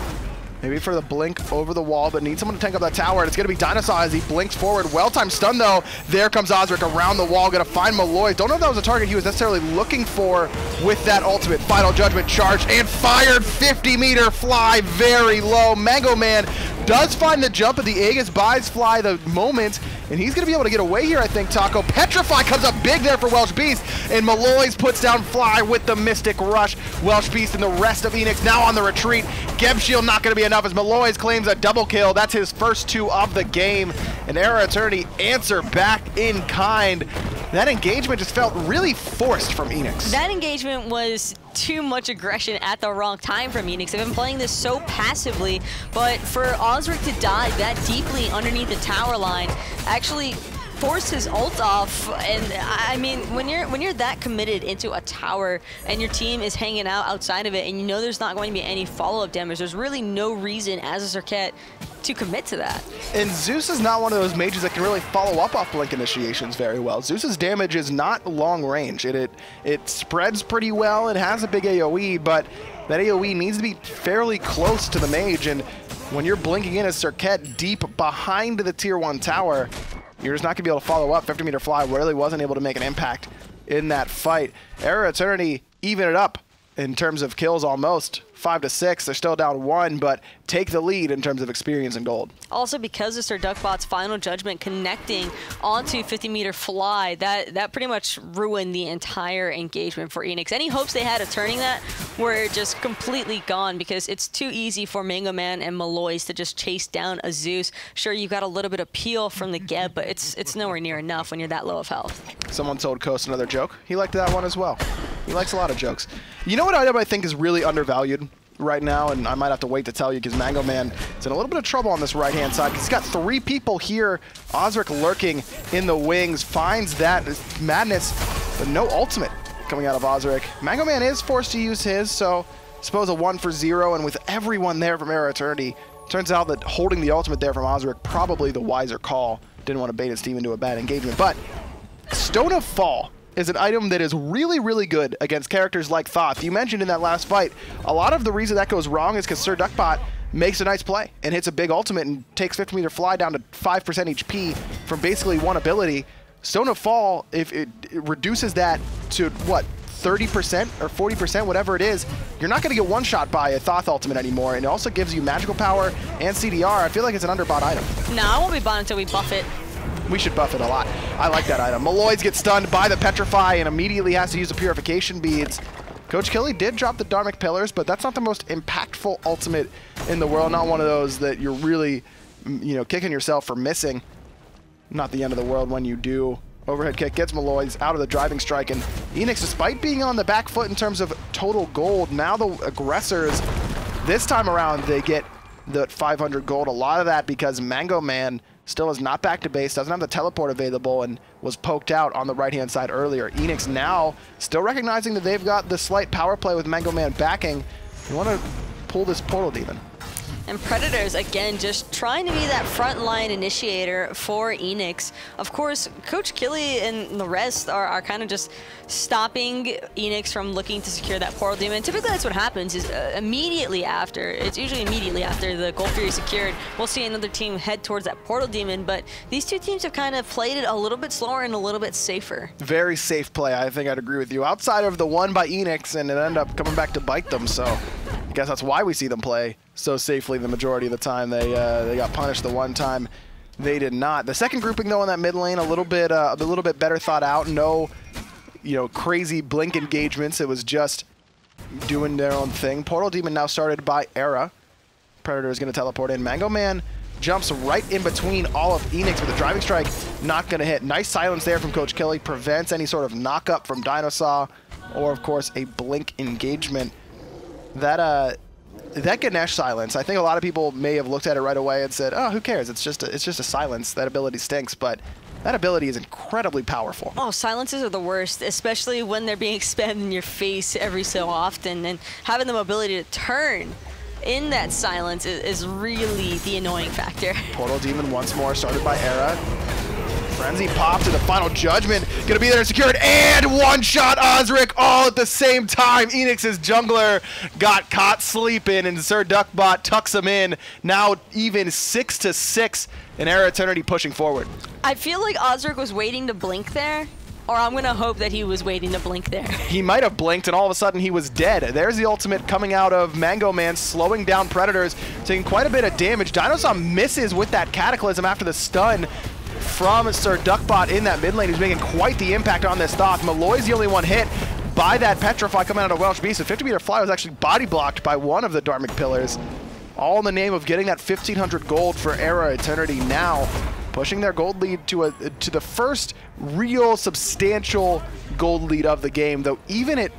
maybe for the blink over the wall, but needs someone to tank up that tower, and it's going to be Dinosaur as he blinks forward. Well-timed stun, though. There comes Ozric around the wall, going to find Malloy. Don't know if that was a target he was necessarily looking for with that ultimate. Final Judgment charge and fired. 50-meter fly very low. Mango Man does find the jump, but the Aegis buys Fly the moment, and he's going to be able to get away here, I think, Taco. Petrify comes up big there for Welsh Beast, and Malloys puts down Fly with the Mystic Rush. Welsh Beast and the rest of Eanix now on the retreat. Geb Shield not going to be enough as Malloys claims a double kill. That's his first 2 of the game, and eRa Eternity answer back in kind. That engagement just felt really forced from Eanix. That engagement was too much aggression at the wrong time from Eanix. They've been playing this so passively, but for Osric to dive that deeply underneath the tower line actually forced his ult off. And I mean, when you're that committed into a tower and your team is hanging out outside of it and you know there's not going to be any follow-up damage, there's really no reason as a Serket to commit to that. And Zeus is not one of those mages that can really follow up off blink initiations very well. Zeus's damage is not long range. It spreads pretty well. It has a big AoE, but that AoE needs to be fairly close to the mage. And when you're blinking in as Serket deep behind the tier 1 tower, you're just not going to be able to follow up. 50-meter Fly really wasn't able to make an impact in that fight. eRa Eternity even it up in terms of kills almost. 5-6, they're still down 1, but take the lead in terms of experience and gold. Also, because of Sir Duckbot's final judgment connecting onto 50-meter Fly, that pretty much ruined the entire engagement for Eanix. Any hopes they had of turning that were just completely gone because it's too easy for Mango Man and Malloys to just chase down a Zeus. Sure, you got a little bit of peel from the Geb, but it's nowhere near enough when you're that low of health. Someone told Coast another joke. He liked that one as well. He likes a lot of jokes. You know what item I think is really undervalued right now, and I might have to wait to tell you because Mango Man is in a little bit of trouble on this right-hand side. He's got 3 people here. Osric lurking in the wings, finds that madness, but no ultimate coming out of Osric. Mango Man is forced to use his, so I suppose a 1 for 0, and with everyone there from eRa Eternity, turns out that holding the ultimate there from Osric probably the wiser call. Didn't want to bait his team into a bad engagement, but Stone of Fall is an item that is really, really good against characters like Thoth. You mentioned in that last fight, a lot of the reason that goes wrong is because Sir Duckbot makes a nice play and hits a big ultimate and takes 50-meter Fly down to 5% HP from basically 1 ability. Stone of Fall, if it reduces that to, what, 30% or 40%, whatever it is, you're not going to get one-shot by a Thoth ultimate anymore, and it also gives you magical power and CDR. I feel like it's an underbought item. No, I won't be bought until we buff it. We should buff it a lot. I like that item. Malloys gets stunned by the Petrify and immediately has to use the Purification Beads. Coach Killy did drop the Dharmic Pillars, but that's not the most impactful ultimate in the world. Not one of those that you're really, you know, kicking yourself for missing. Not the end of the world when you do. Overhead kick gets Malloys out of the driving strike, and Eanix, despite being on the back foot in terms of total gold, now the aggressors, this time around, they get the 500 gold. A lot of that because Mango Man still is not back to base, doesn't have the teleport available, and was poked out on the right-hand side earlier. Eanix now still recognizing that they've got the slight power play with Mango Man backing. You want to pull this Portal Demon. And Predators, again, just trying to be that frontline initiator for Eanix. Of course, Coach Killy and the rest are kind of just stopping Eanix from looking to secure that Portal Demon. Typically, that's what happens is immediately after, it's usually immediately after the Gold Fury is secured, we'll see another team head towards that Portal Demon, but these two teams have kind of played it a little bit slower and a little bit safer. Very safe play, I think I'd agree with you. Outside of the one by Eanix, and it ended up coming back to bite them, so I guess that's why we see them play so safely the majority of the time. They got punished the one time they did not. The second grouping though in that mid lane a little bit better thought out. No, you know, crazy blink engagements. It was just doing their own thing. Portal Demon now started by eRa. Predator is going to teleport in. Mango Man jumps right in between all of Eanix with a driving strike. Not going to hit. Nice silence there from Coach Kelly. Prevents any sort of knock up from Dinosaur or of course a blink engagement. That Ganesh silence, I think a lot of people may have looked at it right away and said, oh, who cares? It's just a silence. That ability stinks, but that ability is incredibly powerful. Oh, silences are the worst, especially when they're being spammed in your face every so often, and having the mobility to turn in that silence is really the annoying factor. Portal Demon once more started by eRa. Frenzy pop to the final judgment. Gonna be there to secure it, and one-shot Osric all at the same time. Eanix's jungler got caught sleeping, and Sir Duckbot tucks him in. Now even 6-6, and eRa Eternity pushing forward. I feel like Osric was waiting to blink there, Or I'm going to hope that he was waiting to blink there. He might have blinked, and all of a sudden he was dead. There's the ultimate coming out of Mango Man, slowing down Predators, taking quite a bit of damage. Dinosaur misses with that Cataclysm after the stun from Sir Duckbot in that mid lane, who's making quite the impact on this stock. Malloy's the only one hit by that Petrify coming out of Welsh Beast. The 50-meter fly was actually body blocked by one of the Dharmic Pillars, all in the name of getting that 1,500 gold for Era Eternity now, pushing their gold lead to the first real substantial gold lead of the game. Though even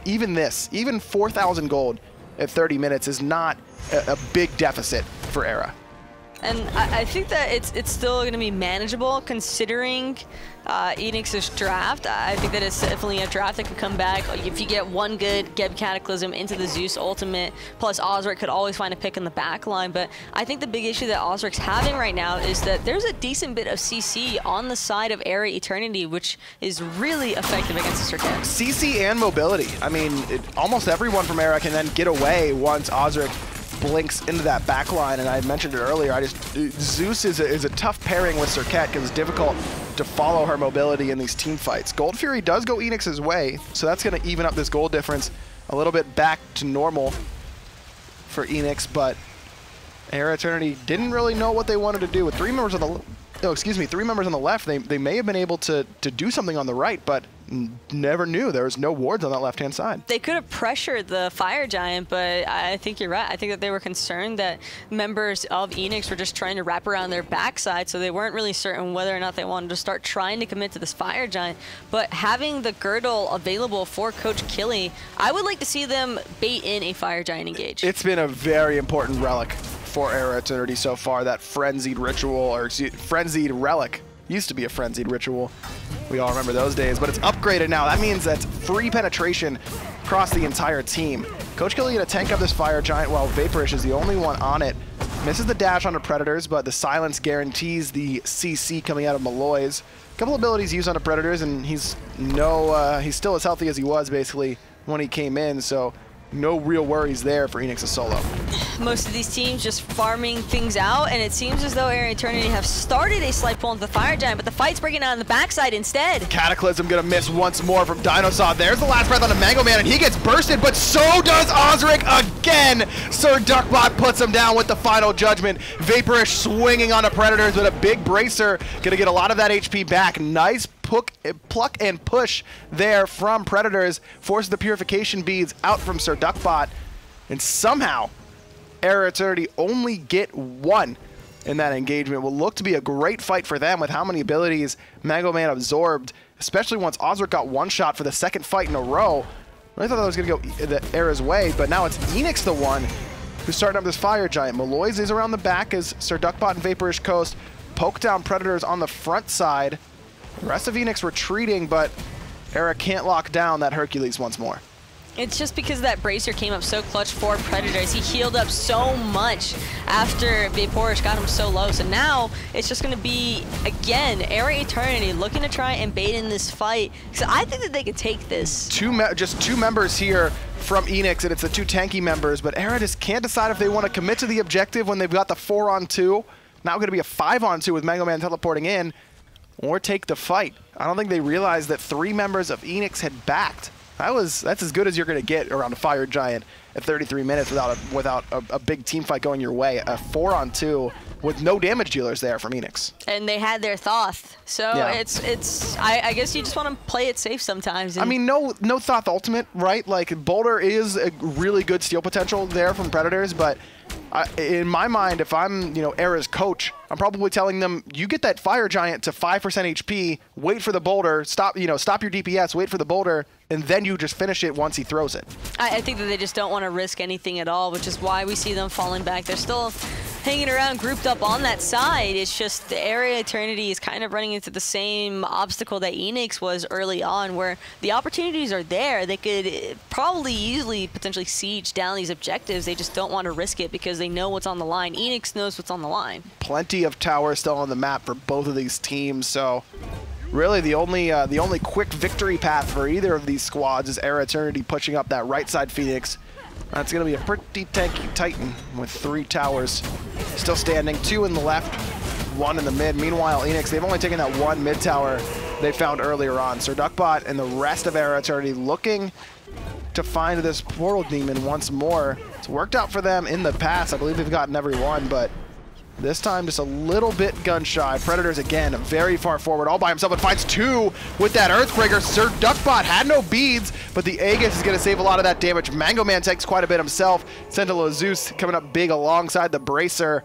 4,000 gold at 30 minutes is not a big deficit for Era. And I think that it's still going to be manageable considering Eanix's draft. I think that it's definitely a draft that could come back. If you get one good Geb Cataclysm into the Zeus ultimate, plus Osric could always find a pick in the back line. But I think the big issue that Osric's having right now is that there's a decent bit of CC on the side of Era Eternity, which is really effective against the Circuit. CC and mobility. I mean, almost everyone from Era can then get away once Osric blinks into that backline, and I mentioned it earlier. Zeus is a tough pairing with Circuit because it's difficult to follow her mobility in these team fights. Gold Fury does go Eanix's way, so that's going to even up this gold difference a little bit back to normal for Eanix, but Era Eternity didn't really know what they wanted to do. With three members on the left, they may have been able to do something on the right, but never knew. There was no wards on that left-hand side. They could have pressured the Fire Giant, but I think you're right. I think that they were concerned that members of Eanix were just trying to wrap around their backside, so they weren't really certain whether or not they wanted to start trying to commit to this Fire Giant. But having the girdle available for Coach Killy, I would like to see them bait in a Fire Giant engage. It's been a very important relic for Era Eternity so far, that Frenzied Ritual, or Frenzied Relic. Used to be a Frenzied Ritual. We all remember those days, but it's upgraded now. That means that's free penetration across the entire team. Coach Killy gonna tank up this Fire Giant while Vaporish is the only one on it. Misses the dash onto Predators, but the silence guarantees the CC coming out of Malloy's. A couple abilities used onto Predators, and he's still as healthy as he was basically when he came in, so no real worries there for Eanix's solo. Most of these teams just farming things out, and it seems as though Era Eternity have started a slight pull into the Fire Giant, but the fight's breaking out on the backside instead. Cataclysm gonna miss once more from Dinosaur. There's the last breath on the Mango Man, and he gets bursted, but so does Osric again. Sir Duckbot puts him down with the final judgment. Vaporish swinging on the Predators with a big bracer, gonna get a lot of that HP back. Nice pluck and push there from Predators, forces the purification beads out from Sir Duckbot, and somehow Era Eternity only get one in that engagement. Will look to be a great fight for them with how many abilities Mango Man absorbed, especially once Osric got one shot for the second fight in a row. I thought that was going to go the Era's way, but now it's Eanix the one who's starting up this Fire Giant. Malloy's is around the back as Sir Duckbot and Vaporish Coast poke down Predators on the front side. The rest of Eanix retreating, but Era can't lock down that Hercules once more. It's just because that bracer came up so clutch for Predators. He healed up so much after Vaporish got him so low. So now it's just going to be, again, Era Eternity looking to try and bait in this fight. So I think that they could take this. Just two members here from Eanix, and it's the two tanky members, but Era just can't decide if they want to commit to the objective when they've got the 4-on-2. Now going to be a 5-on-2 with Mango Man teleporting in, or take the fight. I don't think they realized that 3 members of Eanix had backed. That's as good as you're going to get around a Fire Giant at 33 minutes without a big team fight going your way. A 4-on-2 with no damage dealers there from Eanix. And they had their Thoth. So yeah. I guess you just want to play it safe sometimes. I mean, no Thoth ultimate, right? Like, Boulder is a really good steal potential there from Predators, but in my mind, if I'm, Era's coach, I'm probably telling them, you get that Fire Giant to 5% HP, wait for the boulder, stop your DPS, wait for the boulder, and then you just finish it once he throws it. I think that they just don't want to risk anything at all, which is why we see them falling back. They're still hanging around, grouped up on that side. It's just the Era Eternity is kind of running into the same obstacle that Eanix was early on, where the opportunities are there. They could probably easily potentially siege down these objectives. They just don't want to risk it because they know what's on the line. Eanix knows what's on the line. Plenty of towers still on the map for both of these teams, so really the only quick victory path for either of these squads is Era Eternity pushing up that right side Phoenix. That's going to be a pretty tanky Titan with 3 towers still standing, 2 in the left, 1 in the mid. Meanwhile, Eanix, they've only taken that 1 mid tower they found earlier on. Sir Duckbot and the rest of eRa Eternity looking to find this portal demon once more. It's worked out for them in the past. I believe they've gotten every one, but this time just a little bit gun shy. Predators again very far forward all by himself, but finds two with that Earthbreaker. Sir Duckbot had no beads, but the Aegis is going to save a lot of that damage. Mango Man takes quite a bit himself. Sentinel Zeus coming up big alongside the Bracer.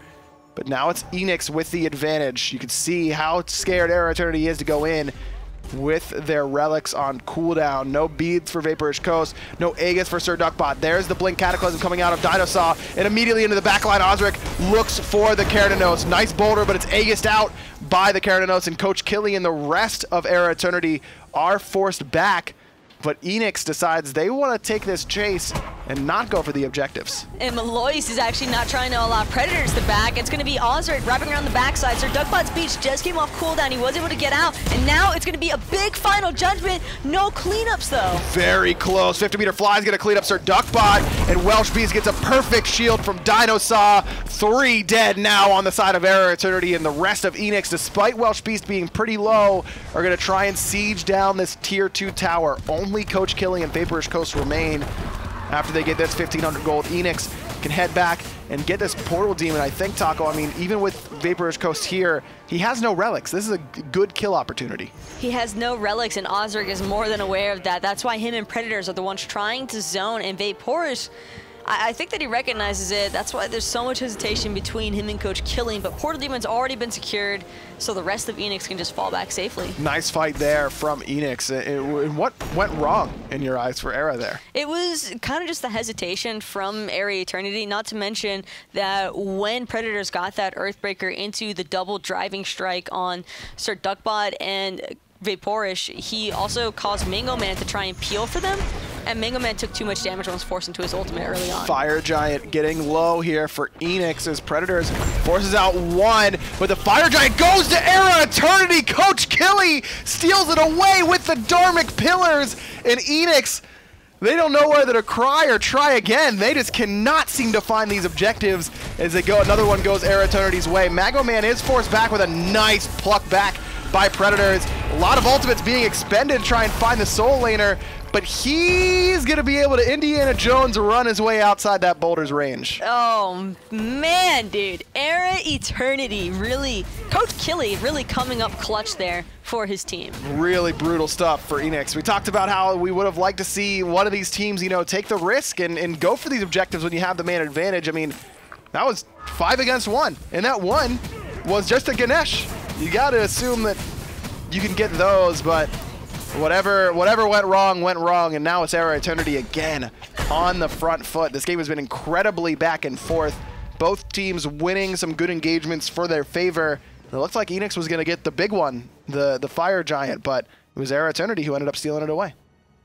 But now it's Eanix with the advantage. You can see how scared eRa Eternity is to go in with their relics on cooldown. No beads for Vaporish Coast, no Aegis for Sir Duckbot. There's the Blink Cataclysm coming out of Dinosaur, and immediately into the backline, Osric looks for the Keratonos. Nice boulder, but it's Aegis'd out by the Keratonos, and Coach Killy and the rest of eRa Eternity are forced back. But Eanix decides they want to take this chase and not go for the objectives. And Malois is actually not trying to allow Predators to back. It's going to be Osric wrapping around the backside. Sir Duckbot's Beach just came off cooldown. He was able to get out. And now it's going to be a big final judgment. No cleanups, though. Very close. 50-meter fly is going to clean up Sir Duckbot. And Welsh Beast gets a perfect shield from Dinosaur. 3 dead now on the side of eRa Eternity. And the rest of Eanix, despite Welsh Beast being pretty low, are going to try and siege down this Tier 2 tower. Only Coach Killy and Vaporish Coast remain. After they get this 1,500 gold, Eanix can head back and get this portal demon. I think, Taco, I mean, even with Vaporish Coast here, he has no relics. This is a good kill opportunity. He has no relics, and Osric is more than aware of that. That's why him and Predators are the ones trying to zone, and Vaporish, I think that he recognizes it. That's why there's so much hesitation between him and Coach Killing, but Portal Demon's already been secured, so the rest of Eanix can just fall back safely. Nice fight there from Eanix. And what went wrong in your eyes for eRa there? It was kind of just the hesitation from eRa Eternity, not to mention that when Predators got that Earthbreaker into the double driving strike on Sir Duckbot and Vaporish, he also caused Mango Man to try and peel for them, and Mango Man took too much damage and was forced into his ultimate early on. Fire Giant getting low here for Eanix as Predators forces out one, but the Fire Giant goes to eRa Eternity. Coach Killy steals it away with the Dharmic Pillars, and Eanix, they don't know whether to cry or try again. They just cannot seem to find these objectives as they go. Another one goes eRa Eternity's way. Mango Man is forced back with a nice pluck back by Predators. A lot of ultimates being expended to try and find the Soul Laner, but he's going to be able to Indiana Jones run his way outside that boulder's range. Oh, man, dude. eRa Eternity really, Coach Killy really coming up clutch there for his team. Really brutal stuff for Eanix. We talked about how we would have liked to see one of these teams, you know, take the risk and go for these objectives when you have the man advantage. I mean, that was 5 against 1, and that one was just a Ganesh. You got to assume that you can get those, but whatever went wrong, and now it's eRa Eternity again on the front foot. This game has been incredibly back and forth. Both teams winning some good engagements for their favor. It looks like Eanix was going to get the big one, the Fire Giant, but it was eRa Eternity who ended up stealing it away.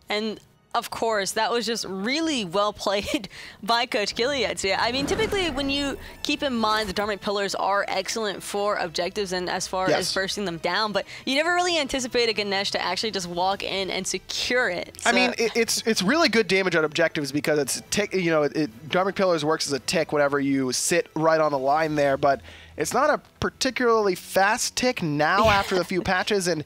And of course, that was just really well played by Coach Killy, I'd say. I mean, typically when you keep in mind the Dharmic Pillars are excellent for objectives and as far as bursting them down, but you never really anticipate a Ganesh to actually just walk in and secure it. So, I mean, it's really good damage on objectives because it's tick. You know, Dharmic Pillars works as a tick whenever you sit right on the line there, but it's not a particularly fast tick now after the few patches, and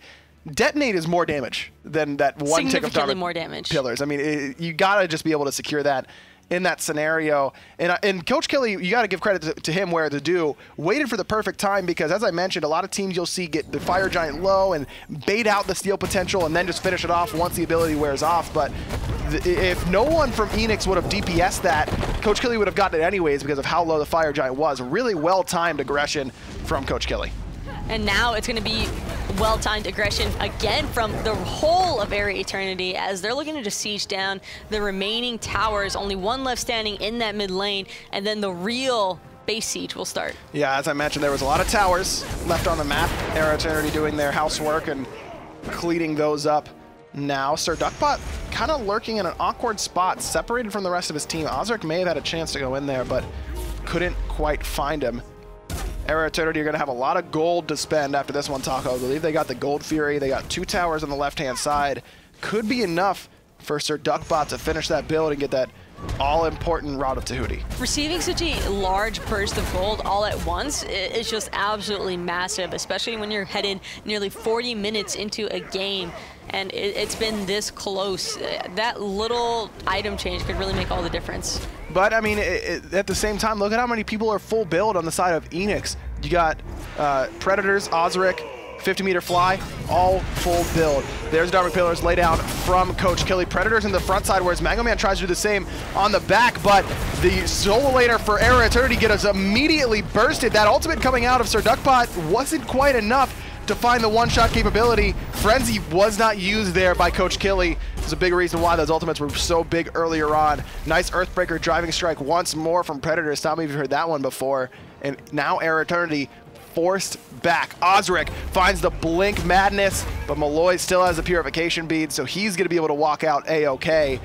Detonate is more damage than that one tick of Dharmic more damage. Pillars. I mean, you gotta just be able to secure that in that scenario. And Coach Killy, you gotta give credit to him where it's due. Waited for the perfect time because, as I mentioned, a lot of teams you'll see get the Fire Giant low and bait out the steal potential and then just finish it off once the ability wears off. But if no one from Eanix would have DPS'd that, Coach Killy would have gotten it anyways because of how low the Fire Giant was. Really well-timed aggression from Coach Killy. And now it's going to be well-timed aggression again from the whole of eRa Eternity as they're looking to just siege down the remaining towers. Only one left standing in that mid lane, and then the real base siege will start. Yeah, as I mentioned, there was a lot of towers left on the map. eRa Eternity doing their housework and cleaning those up now. Sir Duckbot kind of lurking in an awkward spot, separated from the rest of his team. Osric may have had a chance to go in there, but couldn't quite find him. eRa Eternity are going to have a lot of gold to spend after this one, Taco. I believe they got the Gold Fury. They got 2 towers on the left-hand side. Could be enough for Sir Duckbot to finish that build and get that all-important Rod of Tahuti. Receiving such a large burst of gold all at once is just absolutely massive, especially when you're headed nearly 40 minutes into a game and it's been this close. That little item change could really make all the difference. But, I mean, at the same time, look at how many people are full build on the side of Eanix. You got Predators, Osric, 50-meter fly, all full build. There's Dark Pillars lay down from Coach Killy. Predators in the front side, whereas Mango Man tries to do the same on the back, but the solo laner for Era Eternity gets us immediately bursted. That ultimate coming out of Sir Duckbot wasn't quite enough to find the one-shot capability. Frenzy was not used there by Coach Killy. There's a big reason why those ultimates were so big earlier on. Nice Earthbreaker driving strike once more from Predators. Tell me if you've heard that one before. And now Era Eternity forced back. Osric finds the Blink Madness, but Malloy still has the Purification Bead, so he's going to be able to walk out A-OK.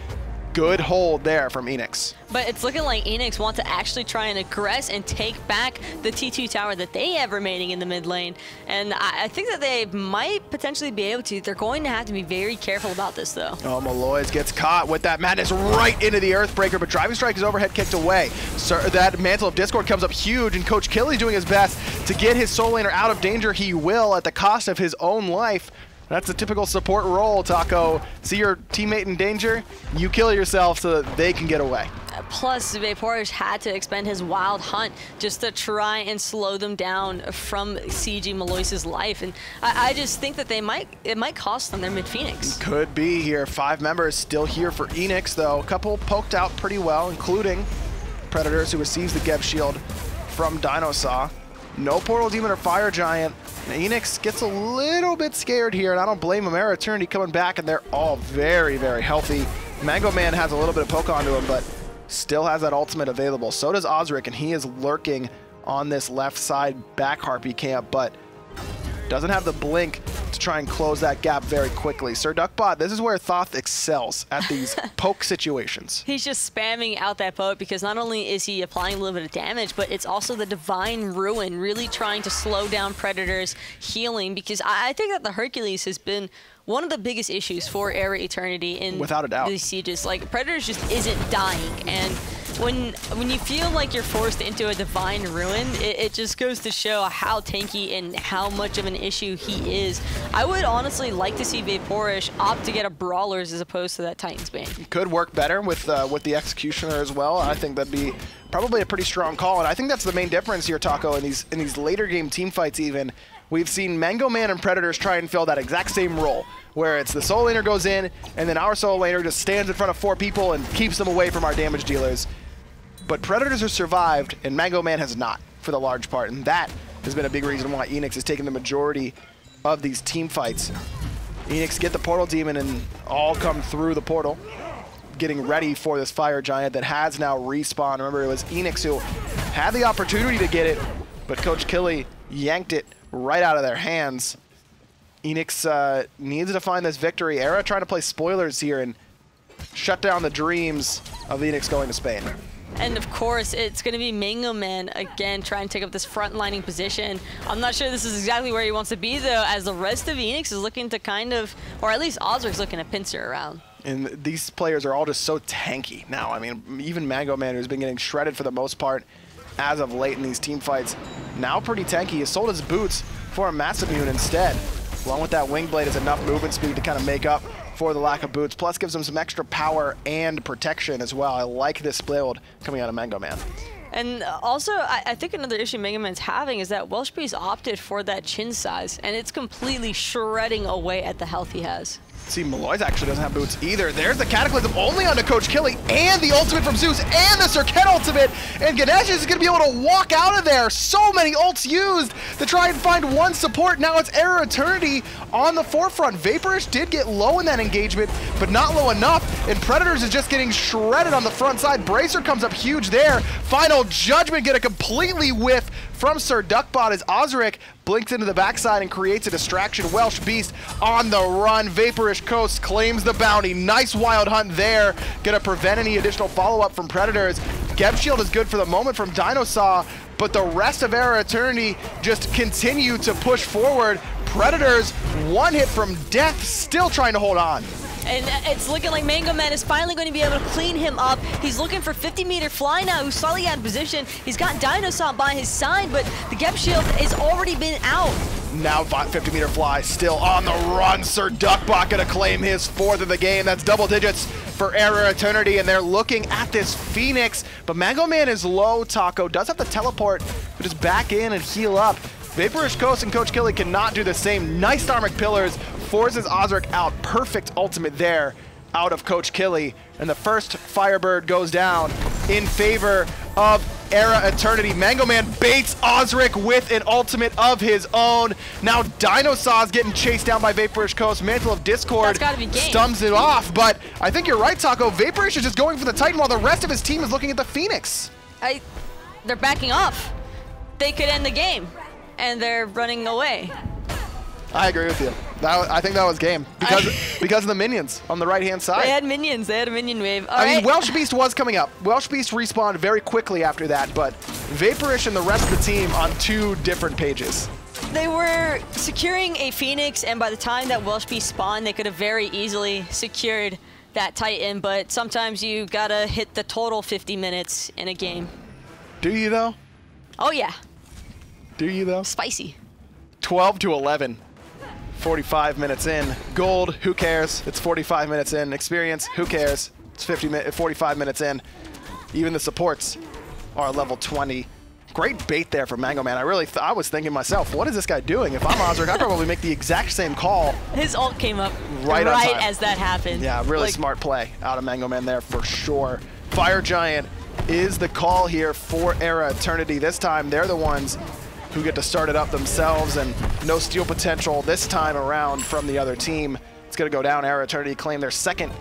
Good hold there from Eanix. But it's looking like Eanix want to actually try and aggress and take back the T2 tower that they have remaining in the mid lane. And I think that they might potentially be able to. They're going to have to be very careful about this, though. Oh, Malloy's gets caught with that Madness right into the Earthbreaker, but Driving Strike is overhead kicked away. So that Mantle of Discord comes up huge, and Coach Killy's doing his best to get his soul laner out of danger. He will at the cost of his own life. That's a typical support role, Taco. See your teammate in danger, you kill yourself so that they can get away. Plus, Vaporesh had to expend his Wild Hunt just to try and slow them down from CG Maloy's life. And I just think that it might cost them their mid-Phoenix. Could be here. 5 members still here for Eanix, though. A couple poked out pretty well, including Predators, who receives the Geb Shield from Dinosaur. No Portal Demon or Fire Giant. Eanix gets a little bit scared here, and I don't blame him. Era Eternity coming back, and they're all very, very healthy. Mango Man has a little bit of poke onto him, but still has that ultimate available. So does Osric, and he is lurking on this left side back Harpy camp, but doesn't have the blink to try and close that gap very quickly. Sir Duckbot, this is where Thoth excels at these poke situations. He's just spamming out that poke because not only is he applying a little bit of damage, but it's also the Divine Ruin really trying to slow down Predators healing, because I think that the Hercules has been one of the biggest issues for Era Eternity in without a doubt. These sieges. Like, Predators just isn't dying, and when you feel like you're forced into a Divine Ruin, it just goes to show how tanky and how much of an issue he is. I would honestly like to see Vaporesh opt to get a Brawlers as opposed to that Titan's Bane. Could work better with the Executioner as well. I think that'd be probably a pretty strong call, and I think that's the main difference here, Taco, in these later game team fights even. We've seen Mango Man and Predators try and fill that exact same role, where it's the soul laner goes in, and then our soul laner just stands in front of 4 people and keeps them away from our damage dealers. But Predators have survived, and Mango Man has not, for the large part, and that has been a big reason why Eanix has taken the majority of these team fights. Eanix get the Portal Demon and all come through the portal, getting ready for this Fire Giant that has now respawned. Remember, it was Eanix who had the opportunity to get it, but Coach Killy yanked it right out of their hands. Eanix needs to find this victory. Era trying to play spoilers here and shut down the dreams of Eanix going to Spain. And of course, it's going to be Mango Man again trying to take up this front-lining position. I'm not sure this is exactly where he wants to be, though, as the rest of Eanix is looking to kind of, or at least Osric's looking to pincer around. And these players are all just so tanky now. I mean, even Mango Man, who's been getting shredded for the most part as of late in these team fights, now pretty tanky. He sold his boots for a Massive Immune instead. Along with that Wing Blade is enough movement speed to kind of make up for the lack of boots, plus gives him some extra power and protection as well. I like this build coming out of Mango Man. And also, I think another issue Mango Man's having is that Welsh Beast opted for that chin size, and it's completely shredding away at the health he has. See, Malloy's actually doesn't have boots either. There's the Cataclysm only onto Coach Killy, and the ultimate from Zeus, and the Serket ultimate, and Ganesh is going to be able to walk out of there. So many ults used to try and find one support. Now it's Era Eternity on the forefront. Vaporish did get low in that engagement, but not low enough, and Predators is just getting shredded on the front side. Bracer comes up huge there. Final Judgment get a completely whiff from Sir Duckbot as Osric blinks into the backside and creates a distraction. Welsh Beast on the run. Vaporish Coast claims the bounty. Nice wild hunt there. Gonna prevent any additional follow-up from Predators. Geb Shield is good for the moment from Dinosaur, but the rest of Era Eternity just continue to push forward. Predators, one hit from death, still trying to hold on. And it's looking like Mango Man is finally going to be able to clean him up. He's looking for 50-meter fly now, who's slightly out of position. He's got Dinosaur by his side, but the Gep Shield has already been out. Now 50-meter fly still on the run. Sir Duckbot gonna claim his 4th of the game. That's double digits for eRa Eternity, and they're looking at this Phoenix. But Mango Man is low. Taco does have to teleport, but just back in and heal up. Vaporish Coast and Coach Killy cannot do the same. Nice Dharmic Pillars forces Osric out. Perfect ultimate there out of Coach Killy. And the first Firebird goes down in favor of eRa Eternity. Mango Man baits Osric with an ultimate of his own. Now Dinosaw's getting chased down by Vaporish Coast. Mantle of Discord stumps it off. But I think you're right, Taco. Vaporish is just going for the Titan while the rest of his team is looking at the Phoenix. They're backing off. They could end the game. And they're running away. I agree with you. I think that was game because of the minions on the right-hand side. They had minions. They had a minion wave. I mean, Welsh Beast was coming up. Welsh Beast respawned very quickly after that, but Vaporish and the rest of the team on 2 different pages. They were securing a Phoenix, and by the time that Welsh Beast spawned, they could have very easily secured that Titan, but sometimes you gotta hit the total 50 minutes in a game. Do you, though? Oh, yeah. Do you, though? Spicy. 12 to 11. 45 minutes in. Gold, who cares? It's 45 minutes in. Experience, who cares? It's 45 minutes in. Even the supports are level 20. Great bait there for Mango Man. I was thinking myself, what is this guy doing? If I'm Osric, I'd probably make the exact same call. His ult came up right as that happened. Yeah, really smart play out of Mango Man there for sure. Fire Giant is the call here for eRa Eternity. This time, they're the ones who get to start it up themselves, and no steal potential this time around from the other team. It's going to go down. eRa Eternity claim their 2nd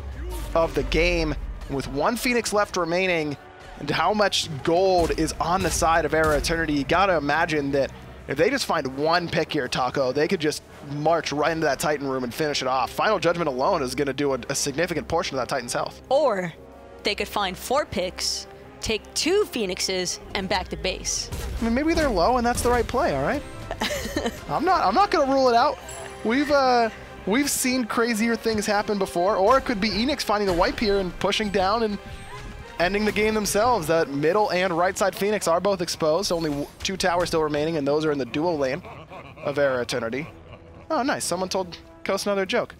of the game. And with 1 Phoenix left remaining, and how much gold is on the side of eRa Eternity, you got to imagine that if they just find 1 pick here, Taco, they could just march right into that Titan room and finish it off. Final Judgment alone is going to do a significant portion of that Titan's health. Or they could find 4 picks, take 2 Phoenixes, and back to base. I mean, maybe they're low and that's the right play, all right? I'm not gonna rule it out. We've seen crazier things happen before, or it could be Eanix finding the wipe here and pushing down and ending the game themselves. That middle and right side Phoenix are both exposed. Only 2 towers still remaining, and those are in the dual lane of eRa Eternity. Oh, nice. Someone told Coast another joke.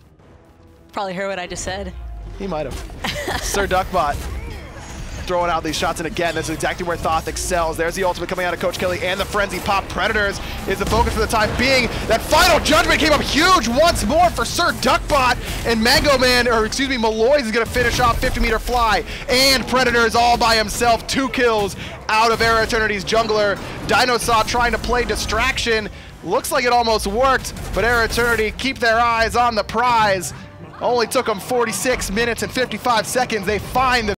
Probably heard what I just said. He might have. Sir Duckbot throwing out these shots, and again, this is exactly where Thoth excels. There's the ultimate coming out of Coach Killy, and the Frenzy Pop. Predators is the focus for the time being. That Final Judgment came up huge once more for Sir Duckbot, and Mango Man, or excuse me, Malloy is gonna finish off 50-meter fly, and Predators all by himself, 2 kills out of eRa Eternity's jungler. Dinosaur trying to play distraction. Looks like it almost worked, but eRa Eternity keep their eyes on the prize. Only took them 46 minutes and 55 seconds. They find the